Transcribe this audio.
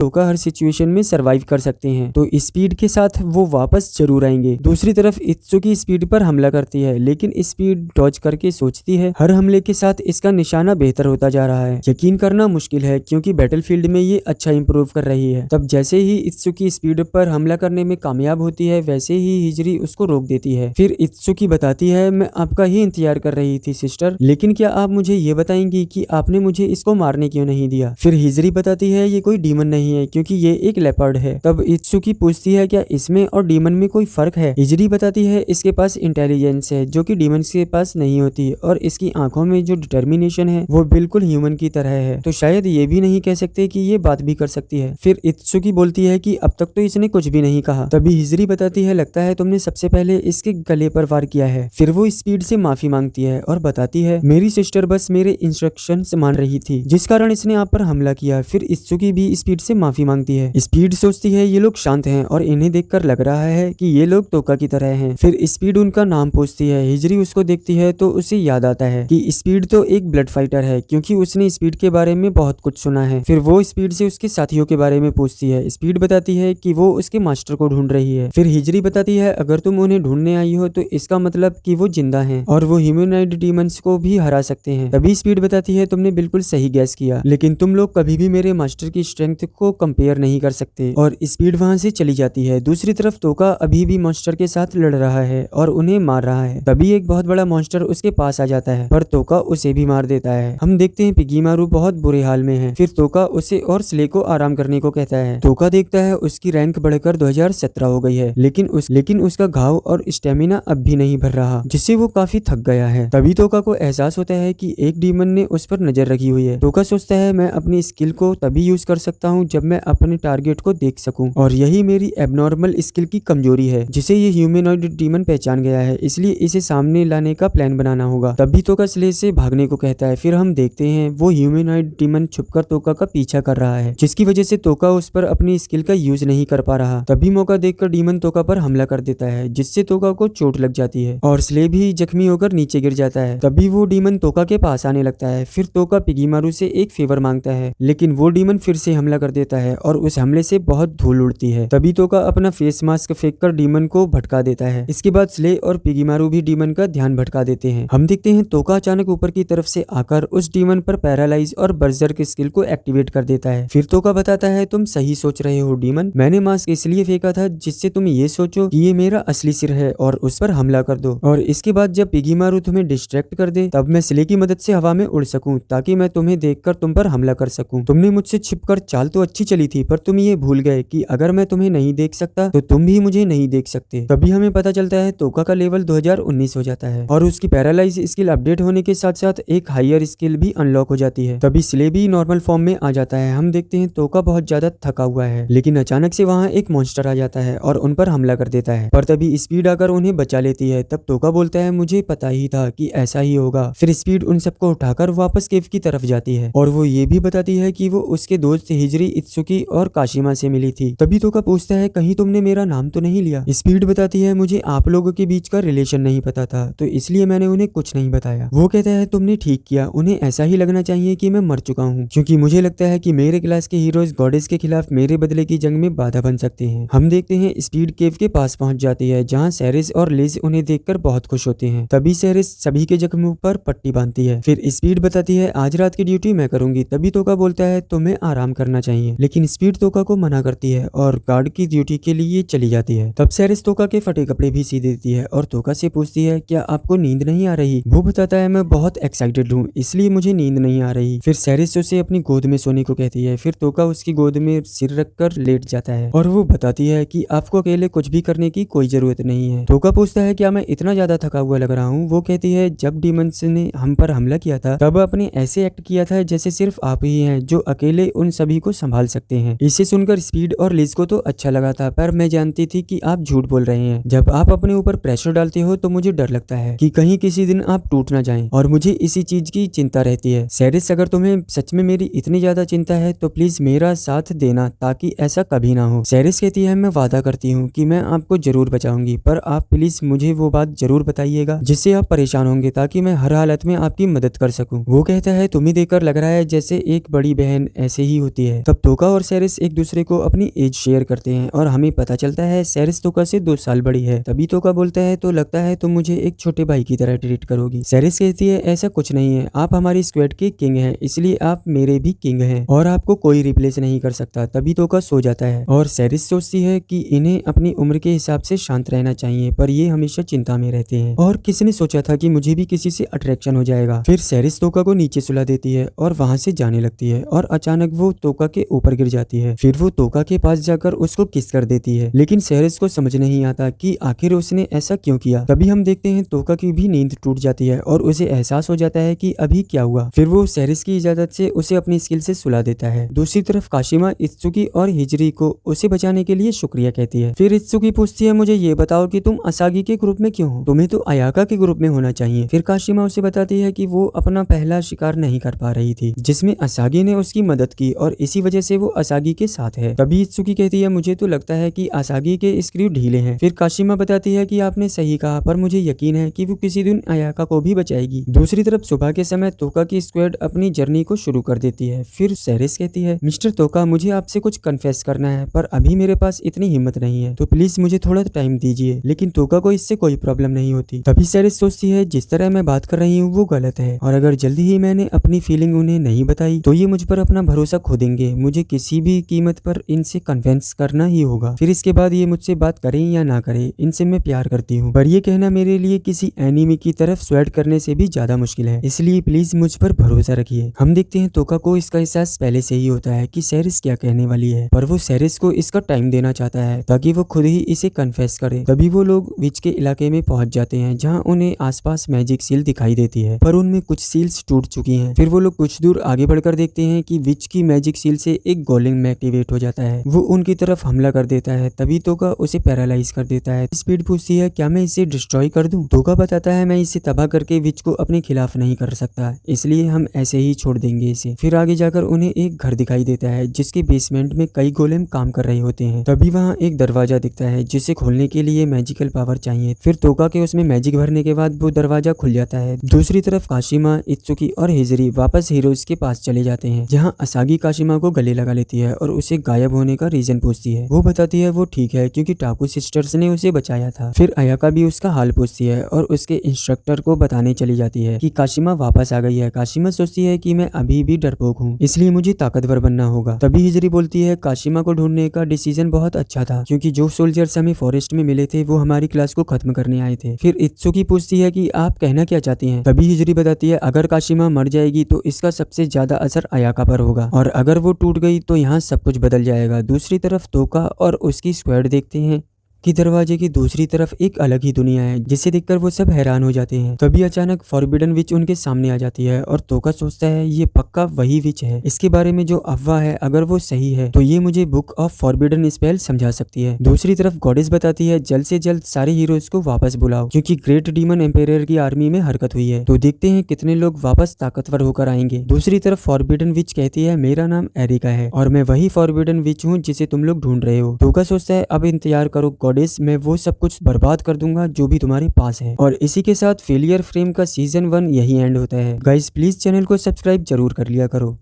तोका हर situation में survive कर सकते हैं, तो स्पीड के साथ वो वापस जरूर आएंगे। दूसरी तरफ इत्सुकी स्पीड पर हमला करती है, लेकिन स्पीड डॉज करके सोचती है हर हमले के साथ इसका निशाना बेहतर होता जा रहा है। यकीन करना मुश्किल है क्योंकि बैटलफील्ड में ये अच्छा इंप्रूव कर रही है। तब जैसे ही इत्सुकी स्पीड पर हमला करने में कामयाब होती है, वैसे ही हिजरी उसको रोक देती है। फिर इत्सुकी बताती है, मैं आपका ही इंतजार कर रही थी सिस्टर, लेकिन क्या आप मुझे ये बताएंगी कि आपने मुझे इसको मारने क्यों नहीं दिया? फिर हिजरी बताती है ये कोई डीमन नहीं है क्योंकि ये एक लेपर्ड है। तब इत्सुकी पूछती है क्या इसमें और डीमन में कोई फर्क है? हिजरी बताती है इसके पास इंटेलिजेंस है जो कि डीमन के पास नहीं होती, और इसकी आंखों में जो डिटर्मिनेशन है वो बिल्कुल ह्यूमन की तरह है, तो शायद ये भी नहीं कह सकते कि ये बात भी कर सकती है। फिर इत्सुकी बोलती है कि अब तक तो इसने कुछ भी नहीं कहा। तभी हिजरी बताती है लगता है तुमने सबसे पहले इसके गले पर वार किया है। फिर वो स्पीड से माफी मांगती है और बताती है मेरी सिस्टर बस मेरे इंस्ट्रक्शंस मान रही थी जिस कारण इसने आप पर हमला किया। फिर इत्सुकी भी स्पीड से माफी मांगती है। स्पीड सोचती है ये लोग शांत हैं और इन्हें देखकर लग रहा है कि ये लोग तोका की तरह हैं। फिर स्पीड उनका नाम पूछती है। हिजरी उसको देखती है तो उसे याद आता है कि स्पीड तो एक ब्लड फाइटर है क्योंकि उसने स्पीड के बारे में बहुत कुछ सुना है। फिर वो स्पीड से उसके साथियों के बारे में पूछती है। स्पीड बताती है कि वो उसके मास्टर को ढूंढ रही है। फिर हिजरी बताती है अगर तुम उन्हें ढूंढने आई हो तो इसका मतलब कि वो जिंदा हैं और वो ह्यूमनॉइड डीमंस को भी हरा सकते हैं। तभी स्पीड बताती है तुमने बिल्कुल सही गैस किया, लेकिन तुम लोग कभी भी मेरे मास्टर की स्ट्रेंथ को कंपेयर नहीं कर सकते, और स्पीड वहां से चली जाती है। दूसरी तरफ तोका अभी भी मॉन्स्टर के साथ लड़ रहा है और उन्हें मार रहा है। तभी एक बहुत बड़ा मॉन्स्टर उसके पास आ जाता है, पर तोका उसे भी मार देता है। हम देखते हैं पिगीमारू बहुत बुरे हाल में है। फिर तोका उसे और स्ले को आराम करने को कहता है। तोका देखता है उसकी रैंक बढ़कर 2017 हो गई है, लेकिन उसका घाव और स्टेमिना अब भी नहीं भर रहा, जिससे वो काफी थक गया है। तभी तोका को एहसास होता है कि एक डीमन ने उस पर नजर रखी हुई है। तोका सोचता है मैं अपनी स्किल को तभी यूज कर सकता हूँ जब मैं अपने टारगेट को देख सकूं, और यही मेरी एबनॉर्मल स्किल की कमजोरी है जिसे ये ह्यूमनॉइड डीमन पहचान गया है, इसलिए इसे सामने लाने का प्लान बनाना होगा। तभी तोका स्ले से भागने को कहता है। फिर हम देखते हैं वो ह्यूमनॉइड डीमन छुपकर तोका का पीछा कर रहा है, जिसकी वजह से तोका उस पर अपनी स्किल का यूज नहीं कर पा रहा। तभी मौका देखकर डीमन तोका पर हमला कर देता है, जिससे तोका को चोट लग जाती है और स्ले भी जख्मी होकर नीचे गिर जाता है। तभी वो डीमन तोका के पास आने लगता है। फिर तोका पिगीमारू से एक फेवर मांगता है, लेकिन वो डीमन फिर से हमला कर देता है और उस हमले से बहुत धूल उड़ती है। तभी तोका अपना फेस मास्क फेंककर डीमन को भटका देता है। इसके बाद स्ले और पिगीमारू भी डीमन का ध्यान भटका देते हैं। हम देखते हैं तोका अचानक ऊपर की तरफ से आकर उस डीमन पर पैरालाइज और बर्जर्क स्किल को एक्टिवेट कर देता है। फिर तोका बताता है तुम सही सोच रहे हो डीमन, मैंने मास्क इसलिए फेंका था जिससे तुम ये सोचो कि ये मेरा असली सिर है और उस पर हमला कर दो, और इसके बाद जब पिगीमारू तुम्हें डिस्ट्रैक्ट कर दे तब मैं स्ले की मदद से हवा में उड़ सकूं ताकि मैं तुम्हें देखकर तुम पर हमला कर सकूं। तुमने मुझसे छिपकर चाल तो अच्छी चली थी, पर तुम ये भूल गए कि अगर मैं तुम्हें नहीं देख सकता तो तुम भी मुझे नहीं देख सकते। तभी हमें पता चलता है तोका का लेवल 2019 हो जाता है और उसकी पैरालाइज स्किल अपडेट होने के साथ साथ एक हायर स्किल भी अनलॉक हो जाती है। तभी स्ले भी नॉर्मल फॉर्म में आ जाता है। हम देखते हैं तोका बहुत ज्यादा थका हुआ है, लेकिन अचानक से वहाँ एक मॉन्स्टर आ जाता है और उन पर हमला कर देता है, पर तभी स्पीड आकर उन्हें बचा लेती है। तब तोका बोलता है मुझे पता ही था कि ऐसा ही होगा। फिर स्पीड उन सबको उठाकर वापस केव की तरफ जाती है और वो ये भी बताती है कि वो उसके दोस्त हिजरी, इत्सुकी और काशिमा से मिली थी। तभी तोका पूछता है कहीं तुमने मेरा नाम तो नहीं लिया? स्पीड बताती है मुझे आप लोगों के बीच का रिलेशन नहीं पता था, तो इसलिए मैंने उन्हें कुछ नहीं बताया। वो कहता है तुमने ठीक किया, उन्हें ऐसा ही लगना चाहिए कि मैं मर चुका हूँ, क्योंकि मुझे लगता है कि मेरे क्लास के हीरोज गॉडेस के खिलाफ मेरे बदले की जंग में बाधा बन सकते हैं। हम देखते हैं स्पीड केव के पास पहुंच जाती है, जहाँ सेरिस और लिज उन्हें देखकर बहुत खुश होते हैं। तभी सेरिस सभी के जख्मों पर पट्टी बांधती है। फिर स्पीड बताती है आज रात की ड्यूटी मैं करूंगी। तभी तोका बोलता है तुम्हें आराम करना चाहिए, लेकिन स्पीड तोका को मना करती है और गार्ड की ड्यूटी के लिए चली जाती है। तब सेरिस तोका के फटे कपड़े भी सी देती है और तोका से पूछती है क्या आपको नींद नहीं आ रही? वो बताता है मैं बहुत एक्साइटेड हूँ, इसलिए मुझे नींद नहीं आ रही। फिर सेरिस उसे अपनी गोद में सोने को कहती है। फिर तोका उसकी गोद में सिर रखकर लेट जाता है और वो बताती है कि आपको अकेले कुछ भी करने की कोई जरूरत नहीं है। तोका पूछता है क्या मैं इतना ज्यादा थका हुआ लग रहा हूँ? वो कहती है जब डीमंस ने हम पर हमला किया था तब आपने ऐसे एक्ट किया था जैसे सिर्फ आप ही हैं जो अकेले उन सभी को संभाल सकते हैं। इसे सुनकर स्पीड और लिज को तो अच्छा लगा था, पर मैं जानती थी कि आप झूठ बोल रहे हैं। जब आप अपने ऊपर प्रेशर डालते हो तो मुझे डर लगता है कि कहीं किसी दिन आप टूट ना जाएं, और मुझे इसी चीज की चिंता रहती है। सेरिस अगर तुम्हें सच में मेरी इतनी ज्यादा चिंता है तो प्लीज मेरा साथ देना ताकि ऐसा कभी ना हो। सेरिस कहती है मैं वादा करती हूँ कि मैं आपको जरूर बचाऊंगी, पर आप प्लीज मुझे वो बात जरूर बताइएगा जिससे आप परेशान होंगे, ताकि मैं हर हालत में आपकी मदद कर सकूं। वो कहता है तुम्हें देखकर लग रहा है जैसे एक बड़ी बहन ऐसे ही होती है। तब तोका और सेरिस एक दूसरे को अपनी एज शेयर करते हैं और हमें पता चलता है सेरिस तोका से 2 साल बड़ी है। तभी तोका बोलता है तो लगता है तुम मुझे एक छोटे भाई की तरह ट्रीट करोगी। सेरिस कहती है ऐसा कुछ नहीं है, आप हमारी स्क्वाड के किंग हैं, इसलिए आप मेरे भी किंग हैं और आपको कोई रिप्लेस नहीं कर सकता। तभी तोका सो जाता है और सेरिस सोचती है कि इन्हें अपनी उम्र के हिसाब से शांत रहना चाहिए, पर ये हमेशा चिंता में रहते हैं और किसने सोचा था कि मुझे भी किसी से अट्रैक्शन हो जाएगा। फिर सेरिस तोका को नीचे सुला देती है और वहां से जाने लगती है और अचानक वो तोका के ऊपर गिर जाती है। फिर वो तोका के पास जाकर उसको किस कर देती है, लेकिन सेरिस को समझ नहीं आता कि आखिर उसने ऐसा क्यों किया। तभी हम देखते हैं तोका की भी नींद टूट जाती है और उसे एहसास हो जाता है कि अभी क्या हुआ। फिर वो सेरिस की इजाजत से उसे अपनी स्किल से सुला देता है। दूसरी तरफ काशिमा इत्सुकी और हिजरी को उसे बचाने के लिए शुक्रिया कहती है। फिर इत्सुकी पूछती है मुझे ये बताओ कि तुम असागी के ग्रुप में क्यों हो, तुम्हें तो अयाका के ग्रुप में होना चाहिए। फिर काशिमा उसे बताती है कि वो अपना पहला शिकार नहीं कर पा रही थी जिसमें असागी ने उसकी मदद की और इसी वजह से वो असागी के साथ है। तभी इत्सुकी कहती है मुझे तो लगता है कि असागी के स्क्रू ढीले हैं। फिर काशिमा बताती है कि आपने सही कहा, पर मुझे यकीन है कि वो किसी दिन अयाका को भी बचाएगी। दूसरी तरफ सुबह के समय तोका की स्क्वाड अपनी जर्नी को शुरू कर देती है। फिर सेरिस कहती है मिस्टर तोका मुझे आपसे कुछ कन्फेस करना है, पर अभी मेरे पास इतनी हिम्मत नहीं है, तो प्लीज मुझे थोड़ा टाइम दीजिए। लेकिन तोका को इससे कोई प्रॉब्लम नहीं होती। तभी सेरिस सोचती है जिस तरह मैं बात कर रही हूँ वो गलत है और अगर जल्दी ही मैंने अपनी फीलिंग उन्हें नहीं बताई तो ये मुझ पर अपना भरोसा खो देंगे। मुझे किसी भी कीमत पर इनसे कन्विंस करना ही होगा। फिर इसके बाद ये मुझसे बात करें या ना करें, इनसे मैं प्यार करती हूँ, पर ये कहना मेरे लिए किसी एनिमी की तरफ स्वेट करने से भी ज्यादा मुश्किल है, इसलिए प्लीज मुझ पर भरोसा रखिए। हम देखते हैं तोका को इसका एहसास पहले से ही होता है कि सेरिस क्या कहने वाली है, पर वो सेरिस को इसका टाइम देना चाहता है ताकि वो खुद ही इसे कन्फेस करे। तभी वो लोग विच के इलाके में पहुंच जाते हैं जहाँ उन्हें आसपास मैजिक सील दिखाई देती है, पर उनमें कुछ सील्स टूट चुकी हैं। फिर वो लोग कुछ दूर आगे बढ़कर देखते हैं कि विच की मैजिक सील से एक गोलेम एक्टिवेट हो जाता है। वो उनकी तरफ हमला कर देता है। तभी तोका उसे पैरालाइज कर देता है। स्पीड पूछती है क्या मैं इसे डिस्ट्रॉय कर दूं? तोका बताता है मैं इसे तबाह करके विच को अपने खिलाफ नहीं कर सकता, इसलिए हम ऐसे ही छोड़ देंगे इसे। फिर आगे जाकर उन्हें एक घर दिखाई देता है जिसके बेसमेंट में कई गोलेम काम कर रहे होते हैं। तभी वहाँ एक दरवाजा दिखता है जिसे खोलने के लिए मैजिकल पावर चाहिए। फिर तोका के उसमें मैजिक भरने के बाद वो दरवाजा खुल जाता है। दूसरी तरफ काशिमा, इत्सुकी और हिजरी वापस हीरोज के पास चले जाते हैं जहाँ असागी काशिमा को गले लगा लेती है और उसे गायब होने का रीजन पूछती है। वो बताती है वो ठीक है क्योंकि टाकू सिस्टर्स ने उसे बचाया था। फिर अयाका भी उसका हाल पूछती है और उसके इंस्ट्रक्टर को बताने चली जाती है कि काशिमा वापस आ गई है। काशिमा सोचती है कि मैं अभी भी डरपोक हूँ, इसलिए मुझे ताकतवर बनना होगा। तभी हिजरी बोलती है काशिमा को ढूंढने का डिसीजन बहुत अच्छा था क्योंकि जो सोल्जर्स हमें फॉरेस्ट में मिले थे वो हमारी क्लास को खत्म करने आए थे। फिर इत्सुकी पूछती है कि आप कहना क्या चाहती हैं? तभी हिजरी बताती है अगर काशिमा मर जाएगी तो इसका सबसे ज्यादा असर अयाका पर होगा और अगर वो टूट गई तो यहाँ सब कुछ बदल जाएगा। दूसरी तरफ तोका और उसकी स्क्वाड देखते हैं कि दरवाजे की दूसरी तरफ एक अलग ही दुनिया है जिसे देखकर वो सब हैरान हो जाते हैं। तभी अचानक फॉरबिडन विच उनके सामने आ जाती है और तोका सोचता है ये पक्का वही विच है। इसके बारे में जो अफवाह है अगर वो सही है तो ये मुझे बुक ऑफ फॉरबिडन स्पेल समझा सकती है। दूसरी तरफ गॉडेस बताती है जल्द से जल्द सारे हीरोज को वापस बुलाओ क्योंकि ग्रेट डीमन एम्पायर की आर्मी में हरकत हुई है, तो देखते हैं कितने लोग वापस ताकतवर होकर आएंगे। दूसरी तरफ फॉरबिडन विच कहती है मेरा नाम एरिका है और मैं वही फॉरबिडन विच हूँ जिसे तुम लोग ढूंढ रहे हो। तोका सोचता है अब इंतजार करो गॉडेस, मैं वो सब कुछ बर्बाद कर दूंगा जो भी तुम्हारे पास है। और इसी के साथ फेलियर फ्रेम का सीजन 1 यही एंड होता है। गाइस प्लीज चैनल को सब्सक्राइब जरूर कर लिया करो।